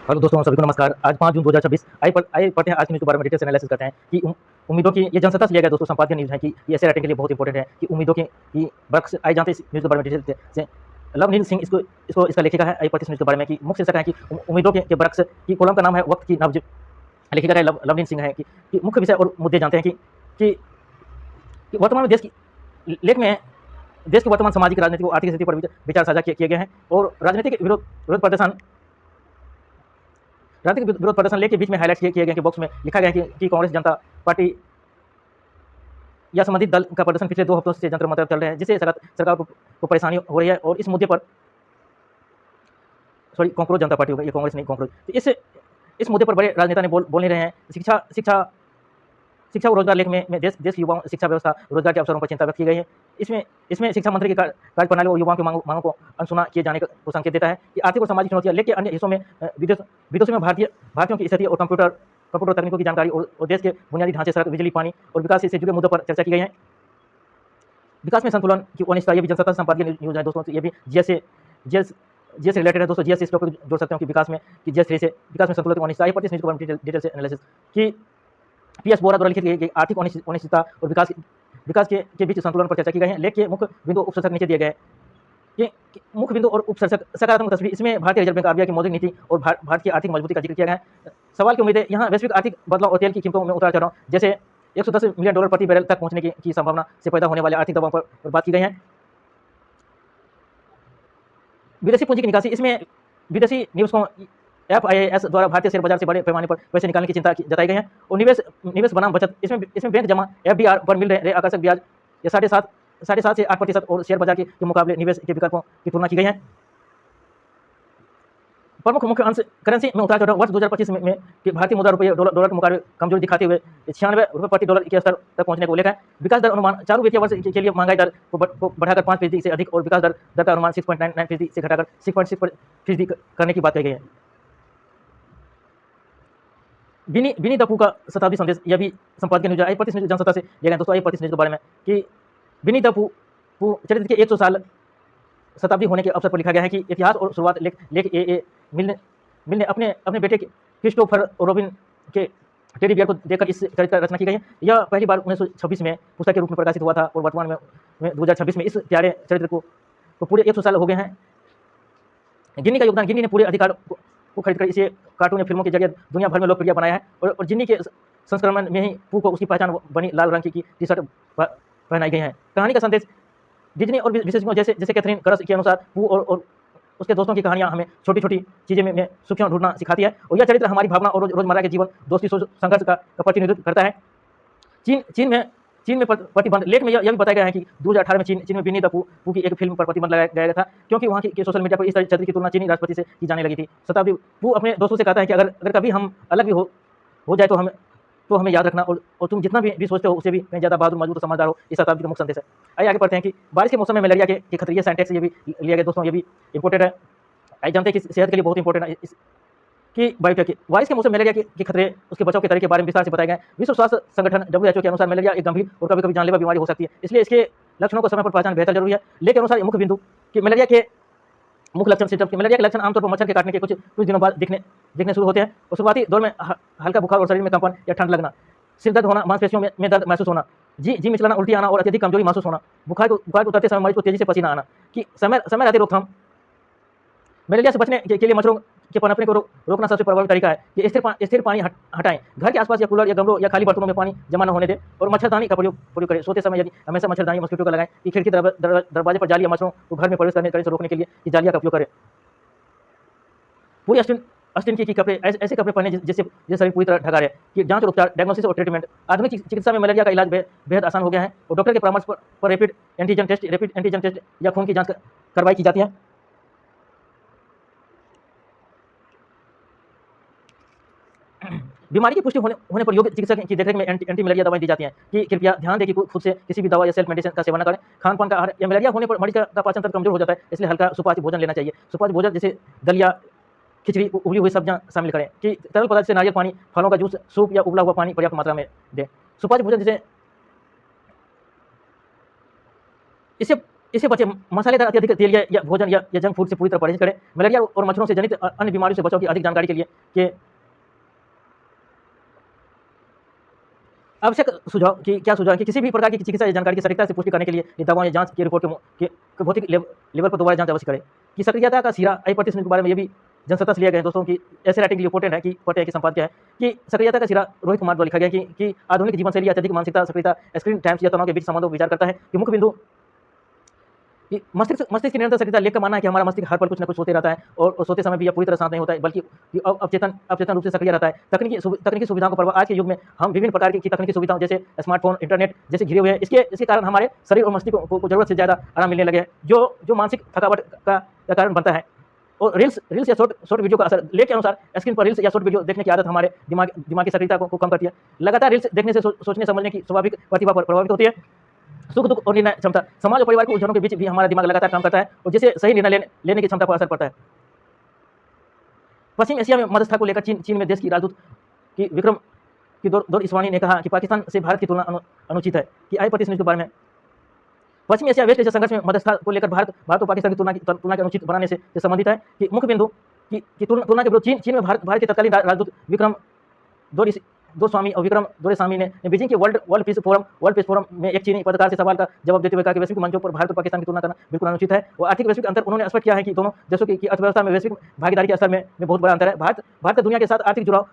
Hello दोस्तों, सभी को नमस्कार। आज 5 जून 2026। आइए पढ़ते हैं आज की न्यूज़ के बारे में डिटेल से एनालिसिस करते हैं कि उम्मीदों की ये जनसत्ता से लिया गया दोस्तों संपादकीय न्यूज़ है कि ये ऐसे राइटिंग के लिए बहुत इंपॉर्टेंट है कि उम्मीदों की बख्श आइए जानते हैं इस न्यूज़ के बारे में डिटेल से। लवनील सिंह इसका लेखिका है। आइए पढ़ते हैं इस न्यूज़ के बारे में कि मुख्य शीर्षक है कि उम्मीदों के बरक्स की कॉलम का नाम है वक्त की नब्ज। लेखिका है लवनील सिंह है कि मुख्य विषय और मुद्दे जानते हैं कि वर्तमान में देश की लेख में देश की वर्तमान सामाजिक राजनीतिक और आर्थिक स्थिति पर विचार साझा किए गए हैं और राजनीतिक विरोध प्रदर्शन राजनीतिक विरोध प्रदर्शन लेख के बीच में हाईलाइट किए गए कि बॉक्स में लिखा गया है कि कांग्रेस जनता पार्टी या संबंधित दल का प्रदर्शन पिछले 2 हफ्तों से जंतर मंतर चल रहे हैं, जिससे सरकार को परेशानी हो रही है। और इस मुद्दे पर सॉरी कॉकरोच जनता पार्टी हो गई, ये कांग्रेस नहीं कॉकरोच। तो इस मुद्दे पर बड़े राजनेता ने बोल नहीं रहे हैं। शिक्षा और रोजगार लेख में देश की युवाओं शिक्षा व्यवस्था रोजगार के अवसरों पर चिंता व्यक्त की गई है। इसमें शिक्षा मंत्री की कार्यप्रणाली और युवाओं की मांगों को अनसुना किए जाने को संकेत देता है कि आर्थिक और सामाजिक चुनौतियां लेख के अन्य हिस्सों में विदेशों में भारतीयों की स्थिति और कंप्यूटर तकनीकों की जानकारी और देश के बुनियादी ढांचे, सड़क, बिजली, पानी और विकास से जुड़े मुद्दों पर चर्चा की गई है। विकास में संतुलन की अनिश्चितता, ये भी जनसत्ता संपादकीय न्यूज है दोस्तों। ये भी जीएस से रिलेटेड है दोस्तों। जीएस से इस टॉपिक जोड़ सकते हो कि विकास में कि जीएस 3 से विकास में संतुलन की अनिश्चितता। पर इस न्यूज को डिटेल से एनालिसिस कि पीएस बोरा द्वारा लिखित गई आर्थिक अनिश्चितता और विकास के बीच संतुलन पर चर्चा की गई है। लेख के मुख्य बिंदु उपशीर्षक नीचे दिए गए कि मुख्य बिंदु और उपशीर्षक सकारात्मक तस्वीर। इसमें भारतीय रिजर्व बैंक आरबीआई की मौद्रिक नीति और भारत की आर्थिक मजबूती का जिक्र किया गया है। सवाल की उम्मीदें, यहाँ वैश्विक आर्थिक बदलाव और तेल की कीमतों में उतार चढ़ाव जैसे $110 मिलियन प्रति बैरल तक पहुंचने की संभावना से पैदा होने वाले आर्थिक दबाव पर बात की गई है। विदेशी पूंजी की निकासी, इसमें विदेशी निवेशकों एफआईआईएस द्वारा भारतीय शेयर बाजार से बड़े पैमाने पर पैसे निकालने की चिंता जताई गई है। और निवेश बनाम बचत, इसमें बैंक जमा एफडीआर पर मिल रहे आकर्षक ब्याज या 7.5 से 8% और शेयर बाजार के मुकाबले निवेश के विकल्पों की तुलना की गई है। प्रमुख मुख्य अंश करेंसी में उतार चढ़ाव वर्ष 2025 में कि भारतीय मुद्रा रुपये डॉलर के मुकाबले कमजोरी दिखाते हुए ₹96 प्रति डॉलर के स्तर तक पहुंचने को उल्लेख है। विकास दर अनुमान, चालू वित्तीय वर्ष के लिए महंगाई दर को बढ़ाकर 5% से अधिक और विकास दर का अनुमान 6.99% से घटाकर 6.6% करने की बात कही गई है। विनी दपू का शताब्दी संदेश, यह भी संपादकीय न्यूज है। जनसत्ता से लिया गया दोस्तों। आइए न्यूज के बारे में कि विनी दपू चरित्र के 100 साल शताब्दी होने के अवसर पर लिखा गया है कि इतिहास और शुरुआत लेख ए मिल ने अपने बेटे क्रिस्टोफर रोबिन के टेडी बियर को देखकर इस चरित्र की रचना की गई है। यह पहली बार 1926 में पुस्तक के रूप में प्रकाशित हुआ था और वर्तमान में 2026 में इस प्यारे चरित्र को पूरे 100 साल हो गए हैं। जिन्नी का योगदान, जिन्नी ने पूरे अधिकार को खरीदकर इसे कार्टून या फिल्मों के जरिए दुनिया भर में लोकप्रिय बनाया है। और जिन्नी के संस्करण में ही पू को उसकी पहचान बनी लाल रंग की टी शर्ट पहनाई गई है। कहानी का संदेश, डिज्नी और विशेषज्ञों जैसे कैथरीन करस के अनुसार पू और उसके दोस्तों की कहानियां हमें छोटी छोटी चीज़ें में सुखियां ढूंढना सिखाती है। और यह चरित्र हमारी भावना और रोजमर्रा के जीवन, दोस्ती, संघर्ष का प्रतिनिधित्व करता है। चीन में प्रतिबंध, लेख में यह भी बताया गया है कि 2018 में चीन में विनी द पू की एक फिल्म पर प्रतिबंध लगाया गया था क्योंकि वहाँ के सोशल मीडिया पर इस चरित्र की तुलना चीनी राष्ट्रपति से की जाने लगी थी। शताब्दी पू अपने दोस्तों से कहता है कि अगर कभी हम अलग भी हो जाए तो हमें याद रखना और तुम जितना भी सोचते हो उससे भी कहीं ज़्यादा बहादुर, मजबूत और समझदार हो। इस शताब्दी का मुख्य संदेश है। आइए आगे बढ़ते हैं कि बारिश के मौसम में मलेरिया के खतरे, ये साइंटेक्स ये भी लिया गया दोस्तों। ये भी इंपॉर्टेंट है। आइए जानते हैं कि सेहत के लिए बहुत इंपॉर्टेंट है कि बायोटेक बारिश के मौसम मलेरिया के खतरे, उसके बचाव के तरीके के बारे में विस्तार से बताया गया है। विश्व स्वास्थ्य संगठन WHO के अनुसार मलेरिया एक गंभीर और कभी-कभी जानलेवा बीमारी हो सकती है, इसलिए इसके लक्षणों को समय पर पहचान बेहतर जरूरी है। लेकिन अनुसार मुख्य बिंदु कि मलेरिया के मुख्य लक्षण सिम्टम्स, मलेरिया के लक्षण आमतौर पर मच्छर के काटने के कुछ दिनों बाद दिखने शुरू होते हैं और शुरुआती दौर में हल्का बुखार और शरीर में कंपन या ठंड लगना, सिर दर्द होना, मांसपेशियों में दर्द महसूस होना, जी मिचलाना, उल्टी आना और अत्यधिक कमजोरी महसूस होना, बुखार को उतरते समय मरीज को तेजी से पसीना आना। कि समय रहते रोकथाम, मलेरिया से बचने के लिए मच्छरों के पनपने को रोकना सबसे प्रभावी तरीका है कि स्थिर पानी हटाएं। घर के आसपास या कूलर या गमलों या खाली बर्तनों में पानी जमा न होने दें और मच्छरदानी का प्रयोग करें। सोते समय यदि हमेशा मच्छरदानी मस्कीटो का लगाएं कि खिड़की दरवाजे पर जाली या मच्छरों को घर में प्रवेश करने से रोकने के लिए कि जालिया का उपयोग करें। पूरी अस्टिन की कपड़े, ऐसे कपड़े पहने जिससे शरीर पूरी तरह ढका रहे। कि जांच और उपचार, डायग्नोसिस और ट्रीटमेंट, आधुनिक चिकित्सा में मलेरिया का इलाज बेहद आसान हो गया है और डॉक्टर के परामर्श पर रैपिड एंटीजन टेस्ट या खून की जांच कार्रवाई की जाती है। बीमारी की पुष्टि होने पर योग्य चिकित्सक की देखरेख में एंटी मलेरिया दवाएं दी जाती हैं। कि कृपया ध्यान दें कि खुद से किसी भी दवा या सेल्फ मेडिसिन का सेवन न करें। खान पान का आहार, या मलेरिया होने पर मरीज का पाचन तंत्र कमजोर हो जाता है, इसलिए हल्का सुपाच्य भोजन लेना चाहिए। सुपाच्य भोजन जैसे दलिया, खिचड़ी, उबली हुई सब्जियां शामिल करें। कि तरल पदार्थ से नारियल पानी, फलों का जूस, सूप या उबला हुआ पानी पर्याप्त मात्रा में दें। सुपाच्य भोजन जैसे इससे बचे मसालेदार अत्यधिक तेल या भोजन या जंक फूड से पूरी तरह परहेज करें। मलेरिया और मच्छरों से जनित अन्य बीमारियों से बचाव की अधिक जानकारी के लिए कि आवश्यक सुझाव कि क्या सुझाव है कि किसी भी प्रकार की चिकित्सा या जानकारी की सटीकता से पुष्टि करने के लिए ये दवाओं या जांच की रिपोर्ट के भौतिक लेवल पर दोबारा जांच अवश्य करें। कि सक्रियता का सिरा हाइपरटेंशन के बारे में ये भी जनसत्ता से लिया गया है दोस्तों कि ऐसे राइटिंग इंपॉर्टेंट है कि पढ़ते हैं कि संपादकीय है कि सक्रियता का सिरा रोहित कुमार द्वारा लिखा गया कि आधुनिक जीवन शैली अत्यधिक मानसिकता सक्रियता स्क्रीन टाइम्स या तनाव के बीच संबंधों पर विचार करता है कि मुख्य बिंदु कि मस्तिष्क की निरंतर सक्रियता लेख का मानना है कि हमारा मस्तिष्क हर पल कुछ न कुछ होते रहता है और सोते समय भी यह पूरी तरह शांत नहीं होता है बल्कि अवचेतन रूप से सक्रिय रहता है। तकनीकी सुविधाओं का प्रभाव आज के युग में हम विभिन्न प्रकार की तकनीकी सुविधाओं जैसे स्मार्टफोन इंटरनेट जैसे घिरे हुए हैं। इसके कारण हमारे शरीर और मस्तिष्क को जरूरत से ज़्यादा आराम मिलने लगे हैं जो मानसिक थकावट का कारण बनता है। और रील्स या शॉर्ट वीडियो का असर लेख के अनुसार स्क्रीन पर रील्स या शॉर्ट वीडियो देखने की आदत हमारे दिमाग की सक्रियता को कम करती है। लगातार रील्स देखने से सोचने समझने की स्वाभाविक प्रतिभा पर प्रभावित होती है। सुख दुख और निर्णय क्षमता समाज और परिवार के उलझनों के बीच भी हमारा दिमाग लगातार काम करता है और जिससे सही निर्णय लेने की क्षमता पर असर पड़ता है। पश्चिम एशिया में मध्यस्थता को लेकर चीन में देश की राजदूत की विक्रम की दौर इस्वानी ने कहा कि पाकिस्तान से भारत की तुलना अनुचित है। कि आई प्रतिनिधि के बारे में पश्चिम एशिया वेस्ट एशिया संघर्ष में मध्यस्थता को लेकर भारत और पाकिस्तान की तुलना के अनुचित बनाने से संबंधित है। कि मुख्य बिंदु की तुलना के विरुद्ध चीन में भारत के तत्कालीन राजदूत विक्रम दोरस्वामी और विक्रम दोरेस्वामी ने बीजिंग के वर्ल्ड पीस फोरम में एक चीनी पत्रकार से सवाल का जवाब देते हुए कहा कि वैश्विक मंचों पर भारत और पाकिस्तान की तुलना करना बिल्कुल अनुचित है। और आर्थिक वैश्विक अंतर उन्होंने स्पष्ट किया है कि दोनों देशों की अर्थव्यवस्था में वैश्विक भागीदारी के स्तर में बहुत बड़ा अंतर है। भारत का दुनिया के साथ आर्थिक जुड़ाव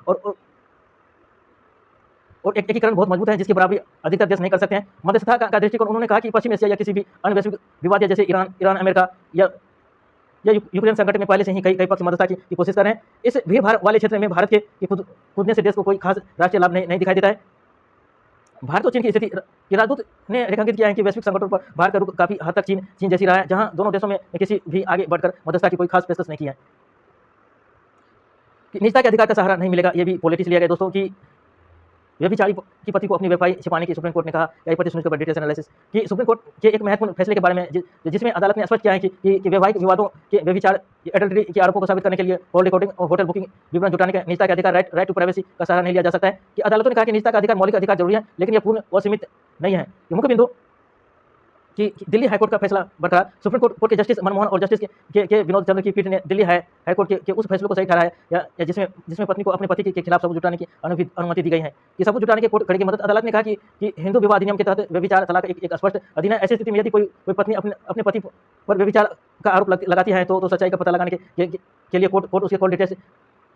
और एकीकरण बहुत मजबूत है जिसकी बराबरी अधिकतर देश नहीं कर सकते हैं। मध्यस्थता का दृष्टिकोण उन्होंने कहा कि पश्चिम एशिया या किसी भी अन्य वैश्विक विवाद जैसे ईरान अमेरिका या यूक्रेन संकट में पहले से ही कई पक्ष मदद की कोशिश कर रहे हैं। इस भीड़ भाड़ वाले क्षेत्र में भारत के कूदने से देश को कोई खास राष्ट्रीय लाभ नहीं दिखाई देता है। भारत और चीन की स्थिति की राजदूत ने रेखांकित किया है कि वैश्विक संकटों पर भारत का रुख काफी हद तक चीन जैसी रहा है जहां दोनों देशों में किसी भी आगे बढ़कर मध्यस्थता की कोई खास पेशकश नहीं की है। निजता के अधिकार का सहारा नहीं मिलेगा, ये भी पॉलिटिक्स लिया गया दोस्तों की व्यभिचारी की पति को अपनी वेबसाइट छिपाने की सुप्रीम कोर्ट ने कहा डिटेल्स एनालिसिस कि सुप्रीम कोर्ट के एक महत्वपूर्ण फैसले के बारे में जिसमें अदालत ने स्पष्ट किया है कि वैवाहिक विवादों के व्यभिचार एडल्टरी के आरोपों को साबित करने के लिए कॉल रिकॉर्डिंग और होटल बुकिंग विवरण जुटाने का निजता का अधिकार राइट टू प्राइवेसी का सहारा नहीं लिया जा सकता है। कि अदालतों ने कहा कि निजता का अधिकार मौलिक अधिकार जरूरी है लेकिन यह पूर्ण और सीमित नहीं है। मुख्य बिंदु कि दिल्ली हाईकोर्ट का फैसला बरकरार सुप्रीम कोर्ट के जस्टिस मनमोहन और जस्टिस के विनोद चंद्र की पीठ ने दिल्ली हाईकोर्ट के उस फैसले को सही ठहराया या जिसमें पत्नी को अपने पति के खिलाफ सबूत जुटाने की अनुमति दी गई है। कि सबूत जुटाने के खड़े की मदद अदालत ने कहा कि हिंदू विवाह अधिनियम के तहत व्यभिचार तलाक एक स्पष्ट अधीन है। ऐसी स्थिति में यदि कोई पत्नी अपने पति पर व्यभिचार का आरोप लगाती है तो सच्चाई का पता लगाने के लिए कोर्ट उसके कॉल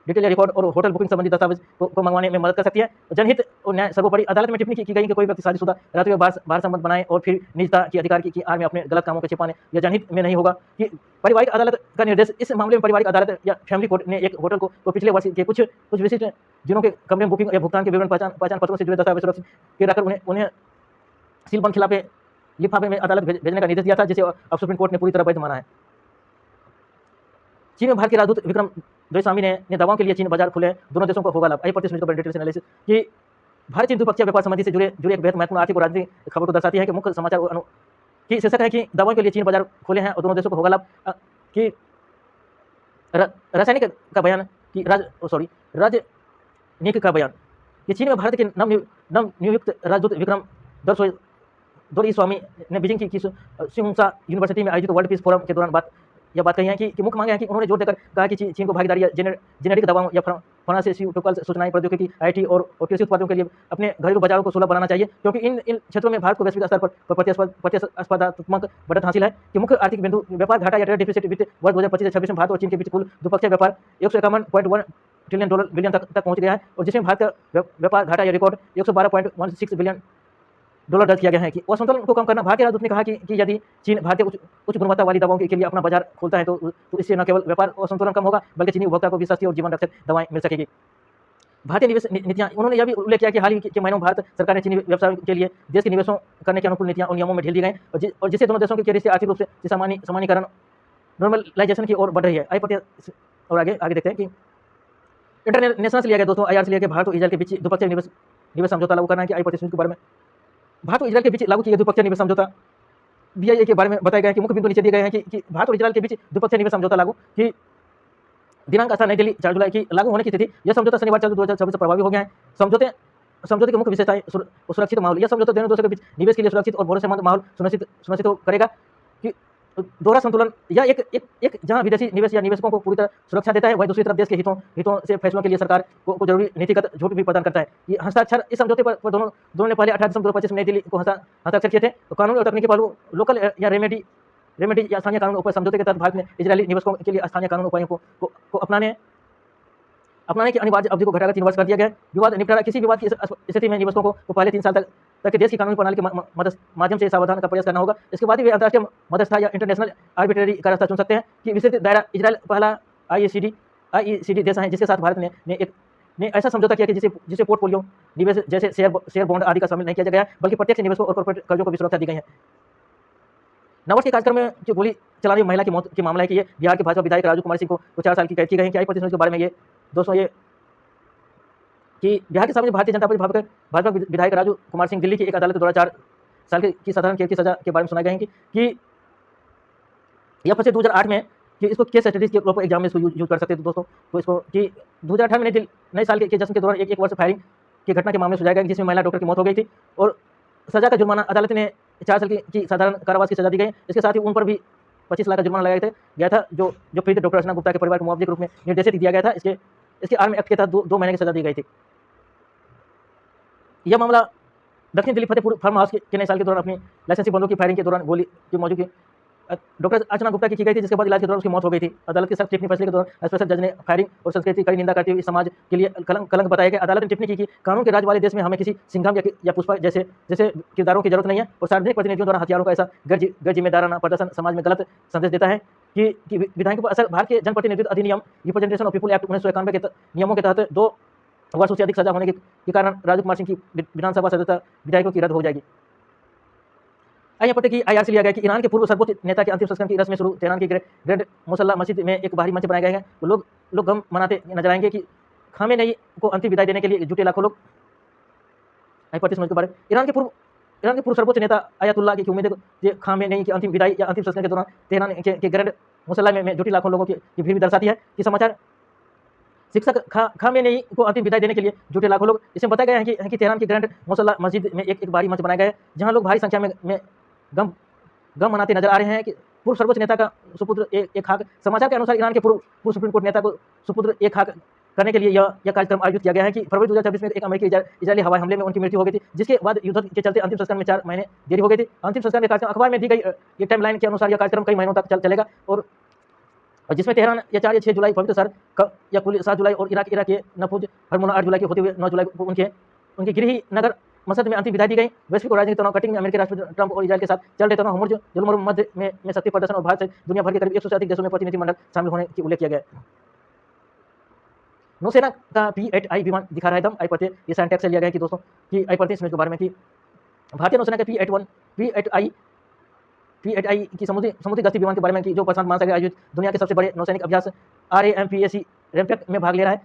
डिटेल रिकॉर्ड और होटल बुकिंग संबंधी दस्तावेज को मंगवाने में मदद कर सकती है। जनहित और न्याय सर्वोपरि अदालत में टिप्पणी की गई कि कोई व्यक्ति शादीशुदा रहते हुए बाहर संबंध बनाए और फिर निजता की अधिकार की आड़ में अपने गलत कामों को छिपाने या जनहित में नहीं होगा। कि पारिवारिक अदालत का निर्देश इस मामले में पारिवारिक अदालत या फैमिली कोर्ट ने एक होटल को पिछले वर्ष के कुछ विशिष्ट दिनों के कमरे में बुकिंग या भुगतान के विवरण पहचान पत्रों से जुड़े दस्तावेज सुरक्षित के रखकर उन्हें सीलबंद लिफाफे में अदालत भेजने का निर्देश दिया था जिसे अब सुप्रीम कोर्ट ने पूरी तरह वैध माना है। चीन में भारत के राजदूत विक्रम दोरस्वामी ने दवाओं के लिए चीन बाजार खुले, दोनों देशों को होगा लाभ। आई प्रतिनिधि का डिटेल्स एनालिसिस कि भारत चीन द्विपक्षीय व्यापार संबंधी से जुड़े एक बेहद महत्वपूर्ण आर्थिक और राजनीतिक खबर को दर्शाती है कि मुख्य समाचार की शीर्षक है कि दवाओं के लिए चीन बाजार खोले हैं और दोनों देशों को होगा लाभ। कि रासायनिक का बयान कि राजनीतिक का बयान कि चीन में भारत के नवनियुक्त राजदूत विक्रम दोरस्वामी ने बीजिंग की सिंहुसा यूनिवर्सिटी में आयोजित वर्ल्ड पीस फोरम के दौरान बात कही है कि मुख्य मांगे हैं कि उन्होंने जोर देकर कहा कि चीन को भागीदारी या जेनेरिक दवाओं या फार्मास्यूटिकल्स सूचनाएं प्रौद्योगिकी आईटी और कृषि उत्पादों के लिए अपने घरेलू बाजारों को सुलभ बनाना चाहिए क्योंकि इन क्षेत्रों में भारत को वैश्विक स्तर पर प्रतिस्पर्धात्मक बढ़त हासिल है। कि मुख्य आर्थिक बिंदु व्यापार घाटा या ट्रेड डिफिसिट वित्त वर्ष 2025-26 में भारत और चीन के बीच कुल द्विपक्षीय व्यापार 151.1 ट्रिलियन बिलियन तक पहुंच गया है और जिसमें भारत का व्यापार घाटा या रिकॉर्ड 112.16 बिलियन डॉलर दर्ज किया गया है। कि असंतुलन को कम करना भारतीय राजदूत ने कहा कि यदि चीन भारतीय उच्च गुणवत्ता वाली दवाओं के लिए अपना बाजार खोलता है तो इससे न केवल व्यापार असंतुलन कम होगा बल्कि चीनी उपभोक्ता को भी सस्ती और जीवन रक्षक दवाएं मिल सकेगी। भारतीय निवेश नीतियां उन्होंने यह भी उल्लेख किया कि हाल ही के महीनों में भारत सरकार ने चीनी व्यवसाय के लिए देश के निवेशों करने के अनुकूल नीतियां और नियमों में ढील दी गई और जिससे दोनों देशों के रिश्ते आर्थिक रूप से सामान्यीकरण नॉर्मलाइजेशन की ओर बढ़ रही है। और आगे देखते हैं कि इंटरनेशनल से लिया गया दोस्तों IR से लिया गया भारत और इजरायल के बीच द्विपक्षीय निवेश समझौता लागू करना है। कि आई प्रतिनिधि के बारे में भारत और इजरायल के बीच लागू किए गए द्विपक्षीय निवेश समझौता BIA के बारे में बताया गया है कि मुख्य बिंदु नीचे दिए गए हैं कि भारत और इजरायल के बीच द्विपक्षीय निवेश समझौता लागू की दिनांक नई दिल्ली 4 जुलाई की लागू होने की तिथि। यह समझौता शनिवार 4 2026 से प्रभावी हो गया है। समझौते की मुख्य विशेषताएं सुरक्षित माहौल। यह समझौता दोनों देशों के बीच निवेश के लिए सुरक्षित और भरोसेमंद माहौल सुनिश्चित करेगा। कि दोहरा संतुलन या एक जहां विदेशी निवेश या निवेशकों को पूरी तरह सुरक्षा देता है, वहीं दूसरी तरफ देश के हितों से फैसलों के लिए सरकार को जरूरी नीतिगत छूट भी प्रदान करता है। ये हस्ताक्षर इस समझौते पर दोनों ने पहले 18 दिसंबर 2025 में नई दिल्ली को हस्ताक्षर किए थे। तो कानूनी और तकनीकी पहलू, लोकल या रेमेडी या स्थानीय कानून उपाय समझौते के तहत भारत ने इजरायली निवेशकों के लिए स्थानीय कानून उपायों को अपनाने की अनिवार्य अवधि को घटाकर 3 वर्ष कर दिया गया है। विवाद निपटारा, किसी विवाद की स्थिति में निवेशकों को पहले 3 साल तक देश की कानूनी प्रणाली के माध्यम से सावधान का प्रयास करना होगा। इसके बाद ही वे अंतर्राष्ट्रीय मध्यस्थता या इंटरनेशनल आर्बिट्रेरी का रास्ता चुन सकते हैं। कि विस्तृत दायरा, इजरायल पहला आईईसीडी देश है जिसके साथ भारत ने ऐसा समझौता किया कि जिसे पोर्टफोलियो निवेश जैसे शेयर बॉन्ड आदि का शामिल नहीं किया गया है, बल्कि प्रत्यक्ष निवेशकों और कॉर्पोरेट कर्जों को भी सुरक्षा दी गई है। नववर्ष के कार्यक्रम में जो गोली चलाने महिला की मौत के मामला है कि ये बिहार के भाजपा विधायक राजू कुमार सिंह को 4 साल की कैद की गई है। कि आई प्रतिशत के बारे में ये दोस्तों ये कि बिहार के सामने भारतीय जनता पार्टी भाजपा विधायक राजू कुमार सिंह दिल्ली की एक अदालत द्वारा 4 साल की साधारण कैद की सजा के बारे में सुनाए गए हैं कि यह फंसे 2008 में कि इसको केस स्टडीज के प्रॉपर एग्जाम में इसको यूज कर सकते थे दोस्तों। तो इसको कि 2018 में नए साल के जश्न के दौरान एक वर्ष फायरिंग की घटना के मामले में सुझाया गया जिसमें महिला डॉक्टर की मौत हो गई थी और सजा का जुर्माना अदालत ने 4 साल की साधारण कारावास की सजा दी गई। इसके साथ ही उन पर भी 25 लाख का जुर्माना लगाया गया था जो पीड़ित डॉक्टर अर्चना गुप्ता के परिवार को मुआवजे के रूप में निर्देशित किया गया था। इसके आर्म एक्ट के तहत 2 महीने की सजा दी गई थी। यह मामला दक्षिण दिल्ली फतेहपुर फार्म हाउस के नए साल के दौरान अपनी लाइसेंसी बंदूक की फायरिंग के दौरान गोली की मौजूदगी डॉक्टर अर्चना गुप्ता की गई थी, जिसके बाद इलाज के दौरान उसकी मौत हो गई थी। अदालत के सख्त टिप्पणी फैसले के दौरान स्पेशल जज ने फायरिंग और संस्कृति की निंदा करते हुए समाज के लिए कलंक बताया गया। अदालत ने टिप्पणी की कि कानून के राज वाले देश में हमें किसी सिंघम या पुष्पा जैसे किरदारों की जरूरत नहीं है और सार्वजनिक प्रतिनिधियों द्वारा हथियारों का ऐसा गैर जिम्मेदाराना प्रदर्शन समाज में गलत संदेश देता है कि विधायकों पर असर। भारतीय जनप्रतिनिधित्व अधिनियम रिप्रेजेंटेशन ऑफ पीपल एक्ट 1991 के नियमों के तहत 2 वर्षों से अधिक सजा होने के कारण राजू कुमार सिंह की विधानसभा सदस्यता विधायकों की रद्द हो जाएगी। आइए पढ़ते कि IRC लिया गया कि ईरान के पूर्व सर्वोच्च नेता के अंतिम संस्करण की रस्में शुरू। तेहरान की ग्रैंड मुसल्ला मस्जिद में एक बाहरी मंच बनाया गया है। तो लोग गम मनाते नजर आएंगे कि खामेनेई को अंतिम विदाई देने के लिए जुटे लाखों लोग। आइए पढ़ते के बारे में ईरान के पूर्व सर्वोच्च नेता आयतुल्लाह की उम्मीद है खामेनेई की अंतिम विदाई या अंतिम संस्करण के दौरान तेहरान के ग्रैंड मुसल्ला में जुटी लाखों लोगों की भीड़ भी दर्शाती है कि समाचार शिक्षक खामेनेई को अंतिम विदाई देने के लिए जुटे लाखों लोग। इसमें बताया गया है कि तेहरान की ग्रैंड मुसल्ला मस्जिद में एक बाहरी मंच बनाया गया है जहां लोग भारी संख्या में गम मनाते नजर आ रहे हैं कि पूर्व सर्वोच्च नेता का सुपुत्र एक खाक। समाचार के अनुसार ईरान के पूर्व सुप्रीम कोर्ट नेता को सुपुत्र एक खाक करने के लिए यह कार्यक्रम आयोजित किया गया है कि फरवरी 2026 में एक अमेरिकी इजरायली हवाई हमले में उनकी मृत्यु हो गई थी, जिसके बाद युद्ध के चलते अंतिम संस्करण में 4 महीने देरी हो गई थी। अंतिम संस्करण के कार्यक्रम अखबार में दी गई ये टाइमलाइन के अनुसार यह कार्यक्रम कई महीनों तक चलेगा और जिसमें तेहरान या 4 या 6 जुलाई पवित्र सर या कुल 7 जुलाई और इराक के नफूज हरमुना 8 जुलाई के होते हुए 9 जुलाई को उनके गृह नगर मसद में अंतिम विदाई दी गई। वैश्विक और राजनीतिक तनाव कटिंग में अमेरिकी राष्ट्रपति ट्रंप और इजरायल के साथ चल रहे तनाव, जुल्म और मध्य में शक्ति प्रदर्शन और भारत सहित दुनिया भर के करीब 100 से अधिक देशों में प्रतिनिधिमंडल शामिल होने की उल्लेख किया गया। नौसेना का P-8I विमान दिखा रहा है दम। आई पढ़ते ये साइंटेक्स से लिया गया कि दोस्तों कि आई पढ़ते इसमें के बारे में कि भारतीय नौसेना के P-8I की समुद्री गश्ती विमान के बारे में कि जो प्रशांत महासागर में आयोजित दुनिया के सबसे बड़े नौसैनिक अभ्यास RAMPAC रैमपेक में भाग ले रहा है।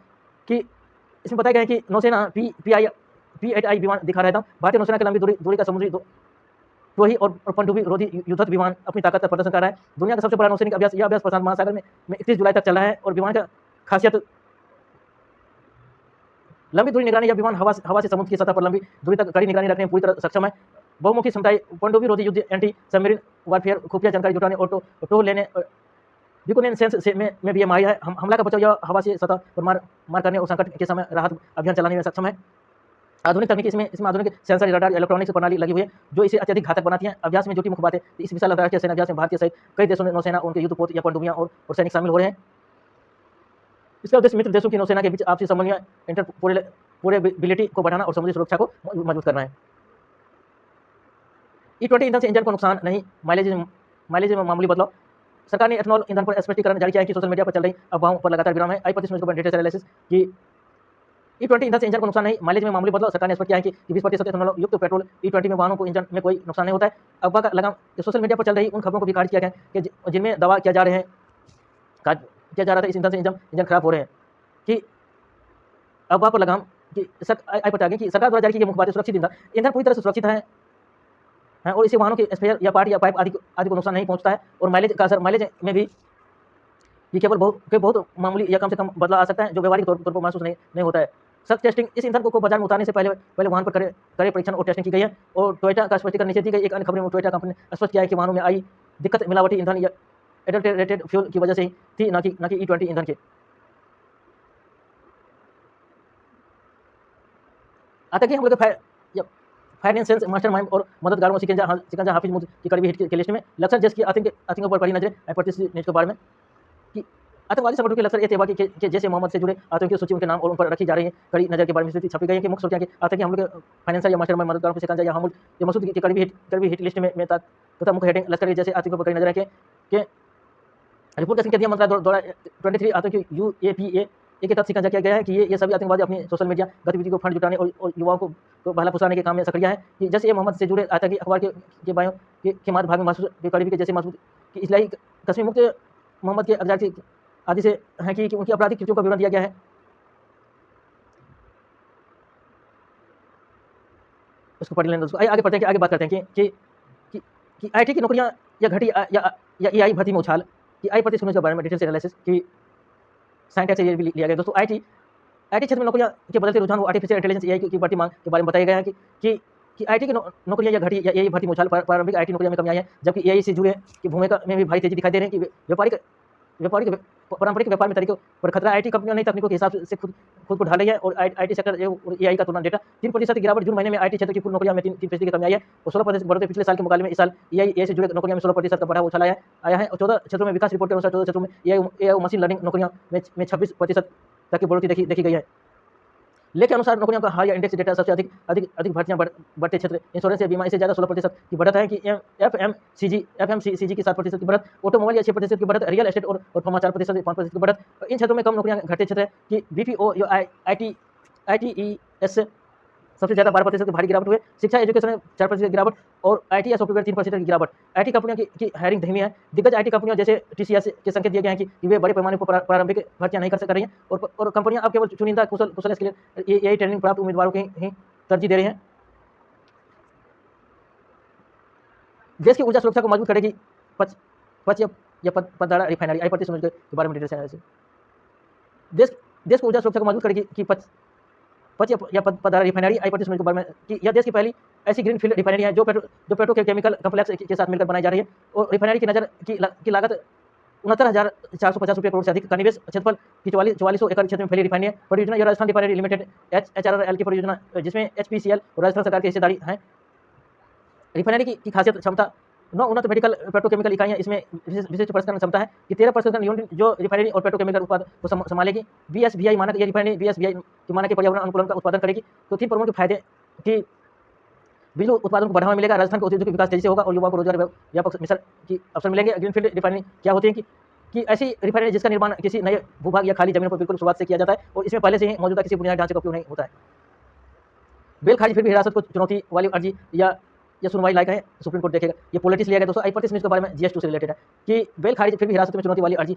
कि इसमें बताया गया है कि नौसेना P-8I विमान दिखा रहा था। भारतीय नौसेना की लंबी दूरी का समुद्री द्रोही और पनडुब्बी रोधी युद्धक विमान अपनी ताकत का प्रदर्शन कर रहा है। दुनिया का सबसे बड़ा नौसैनिक अभ्यास यह अभ्यास प्रशांत महासागर में 31 जुलाई तक चल रहा है और विमान का खासियत लंबी दूरी निगरानी। यह विमान हवा से समुद्र की सतह पर लंबी दूरी तक कड़ी निगरानी रखने में पूरी तरह सक्षम है। बहुमुखी क्षमताएं, पनडुब्बी रोधी युद्ध, एंटी सबमरीन वारफेयर, खुफिया जानकारी जुटाने और टो लेने रिकोनेसेंस में भी माहिर है। हमला का बचाव यह हवा से सतह पर मार करने और संकट के समय राहत अभियान चलाने में सक्षम है। आधुनिक तकनीक इसमें आधुनिक सेंसर, रडार, इलेक्ट्रॉनिक्स प्रणाली लगी हुई है जो इसे अत्यधिक घातक बनाती है। अभ्यास में जुटी मुख्य बातें, इस विशाल अंतर्राष्ट्रीय सैन्य अभ्यास में भारतीय सहित कई देशों ने नौसेना, उनके युद्धपोत या पनडुब्बियां और सैनिक शामिल हो रहे हैं। इसका उद्देश्य मित्र देशों की नौसेना के बीच आपसी समन्वय, इंटरपोरेबिलिटी को बढ़ाना और समुद्री सुरक्षा को मजबूत करना है। E20 ईंधन से इंजन को नुकसान नहीं, माइलेज में मामूली बदलाव। सरकार ने एथनॉल ईंधन पर स्पष्टीकरण जारी किया है कि सोशल मीडिया पर चल रही अफवाहों पर लगातार विराम है। आई 25 मिनट डेटा एनालिसिस की E20 ईंधन से इंजन को नुकसान नहीं, माइलेज में मामूली बदलाव। सरकार ने स्पष्ट किया है कि 20% एथनॉल युक्त पेट्रोल E20 में वाहनों को इंजन में कोई नुकसान नहीं होता है। अफवाह का लगाम सोशल मीडिया पर चल रही उन खबरों को भी खारिज किया गया कि जिनमें दावा किया जा रहा था इस ईंधन से इंजन खराब हो रहे हैं। कि अफवाह पर लगाम कि पता कि सरकार द्वारा जारी की गई मुख्य बातें, सुरक्षित ईंधन पूरी तरह से सुरक्षित है और इसे वाहनों के स्पेयर या पार्ट या पाइप आदि को नुकसान नहीं पहुंचता है। और माइलेज का असर, माइलेज में भी ये केवल बहुत मामूली या कम से कम बदलाव आ सकता है जो व्यवहारिक तौर पर महसूस नहीं होता है। सख्त टेस्टिंग, इस ईंधन को बाजार में उतारने से पहले वाहन पर कड़े परीक्षण और टेस्टिंग की गई है। और टोयोटा का स्पष्टीकरण नीचे दी गई एक अन्य खबर में टोयोटा कंपनी ने स्पष्ट किया है कि वाहनों में दिक्कत मिलावटी ईंधन या एडल्टरेटेड फ्यूल की वजह से ही थी, ना कि E20 ईंधन के। आतंकी हमले के फाइनेंशियल मास्टरमाइंड और मददगारों में सिकंदर हाफिज मुफ्ती की करीबी हिट के लिस्ट में। लक्सर जैस की आतंकों पर कड़ी नजरें। प्रतिष्ठित न्यूज के बारे में कि आतंकवादी संगठनों के लक्सर ए तैयबा के जैसे मोहम्मद से जुड़े आतंकियों की सूची उनके नाम और उन पर रखी जा रही है। कड़ी नजर के बारे में स्थिति छपी गई है कि मुख्य सुर्खियां कि आतंकी हमले के फाइनेंशियल या मास्टरमाइंड मददगारों पर सिकंदर या हमूल या मसूद की करीबी हिट लिस्ट में तथा मुख्य हेडिंग लश्कर जैसे आतंकियों पर कड़ी नजर रखें के रिपोर्ट का संकेत मंत्रालय द्वारा 23 आतंकी UAPA के तहत शिकंजा किया गया है कि ये सभी आतंकवादी अपनी सोशल मीडिया गतिविधि को फंड जुटाने और युवाओं को बहला फुसाने के काम में सक्रिय है। कि जैसे ये मोहम्मद से जुड़े आतंकी अखबार के बायों के माध्य भाग में महसूस के करीबी के जैसे महसूस कि इस्लाही कश्मीर मुक्त मोहम्मद के अगजारी आदि से हैं कि उनकी आपराधिक कृत्यों का विवरण दिया गया है। उसको पढ़ लें दोस्तों। आगे पढ़ते हैं कि आगे बात करते हैं कि IT की नौकरियां या घटी या AI भर्ती में उछाल कि आई प्रतिशत के बारे में डिटेल से एनालिसिस की साइंटिस्ट से ये भी लिया गया दोस्तों। IT क्षेत्र में नौकरियां के बदलते रुझान वो आर्टिफिशियल इंटेलिजेंस AI की बढ़ती मांग के बारे में बताया गया है कि IT की नौकरियां या घटी या AI भर्ती में उछाल। प्रारंभिक IT नौकरियों में कमी आई है, जबकि AI से जुड़े की भूमिका में भी भारी तेजी दिखाई दे रही है कि पारंपरिक व्यापार में तरीकों पर खतरा। IT कंपनियां नई तकनीकों के हिसाब से खुद को ढाल रही है और IT सेक्टर और AI का तुलना डेटा 3% की गिरावट जून महीने में IT क्षेत्र की कुल नौकरियों में 3% की कमी आई है और 16% बढ़ोतरी पिछले साल के मुकाबले में इस साल AI से जुड़े नौकरियों में 16% का बढ़ाव उछाल आया है और 14 क्षेत्रों में विकास रिपोर्ट के अनुसार 14 क्षेत्रों में AI और मशीन लर्निंग नौकरियों में 26% तक की बढ़ोतरी देखी गई है। लेके अनुसार नौकरियों का हाल या इंडेक्स डेटा सबसे अधिक भर्तियां बढ़ते क्षेत्र इंश्योरेंस या बीमा, इससे ज़्यादा 16% की बढ़त है कि FMCG की 7% की बढ़त, ऑटोमोबाइल या 6% की बढ़त, रियल एस्टेट और फार्मा 4% 5% की बढ़त। इन क्षेत्रों में कम नौकरियां घटते क्षेत्र है कि BPO या ITES सबसे ज़्यादा 12% की भारी गिरावट हुई। शिक्षा एजुकेशन में 4% की गिरावट और IT या सॉफ्टवेयर 3% की गिरावट। IT कंपनियों की हायरिंग धीमी है। दिग्गज IT कंपनियों जैसे TCS के संकेत दिए गए हैं कि वे बड़े पैमाने पर प्रारंभिक भर्तियां नहीं कर रही हैं और कंपनियां अब केवल चुनिंदा कुशल स्किल AI ट्रेनिंग प्राप्त उम्मीदवारों की ही तरजीह दे रही हैं। देश की ऊर्जा सुरक्षा को मजबूत करेगी पच या पतदारा रिफाइनरी। आई प्रति के बारे में डिटेल से एनालिसिस। देश की ऊर्जा सुरक्षा को मजबूत करेगी कि पच या पतदारा रिफाइनरी। आई प्रति के बारे में कि यह देश की पहली ऐसी ग्रीनफील्ड रिफाइनरी है जो पेट्रोकेमिकल कम्प्लेक्स के साथ मिलकर बनाई जा रही है और रिफाइनरी की लागत 69,450 रुपये करोड़ से अधिक का निवेश क्षेत्रफल की 4400 एकड़ क्षेत्र में फैली रिफाइनरी है। परियोजना यह राजस्थान रिफाइनरी लिमिटेड HRRL की परियोजना जिसमें HPCL और राजस्थान सरकार की हिस्सेदारी है। रिफाइनरी की खासियत क्षमता 9 उन्नत मेडिकल पेट्रोकेमिकल इकाइयां इसमें विशिष्ट प्रसंस्करण क्षमता है कि 13 प्रसंस्करण यूनिट जो रिफाइनरी और पेट्रोकेमिकल उत्पाद को संभालेगी। BSBI मानक ये रिफाइनरी BSBI के मानक के पर्यावरण अनुकूलन का उत्पादन करेगी। तो 3 प्रमुख फायदे कि बिजली उत्पादन को बढ़ावा मिलेगा, राजस्थान का औद्योगिक विकास तेजी से होगा और युवाओं को रोजगार व्यापक मिशन की अवसर मिलेंगे। ग्रीनफील्ड रिफाइनरी क्या होती है कि ऐसी रिफाइनरी जिसका निर्माण किसी नए भूभाग या खाली जमीन पर बिल्कुल शुरुआत से किया जाता है और इसमें पहले से ही मौजूदा किसी बुनियादी ढांचे का उपयोग नहीं होता है। बेल खारिज फिर भी हिरासत को चुनौती वाली अर्जी या सुनवाई लायक है, सुप्रीम कोर्ट देखेगा। ये पॉलिटिक्स लिया गया दोस्तों। आई न्यूज़ के बारे में GS2 से रिलेटेड है कि बेल खारिज फिर भी हिरासत में चुनौती वाली अर्जी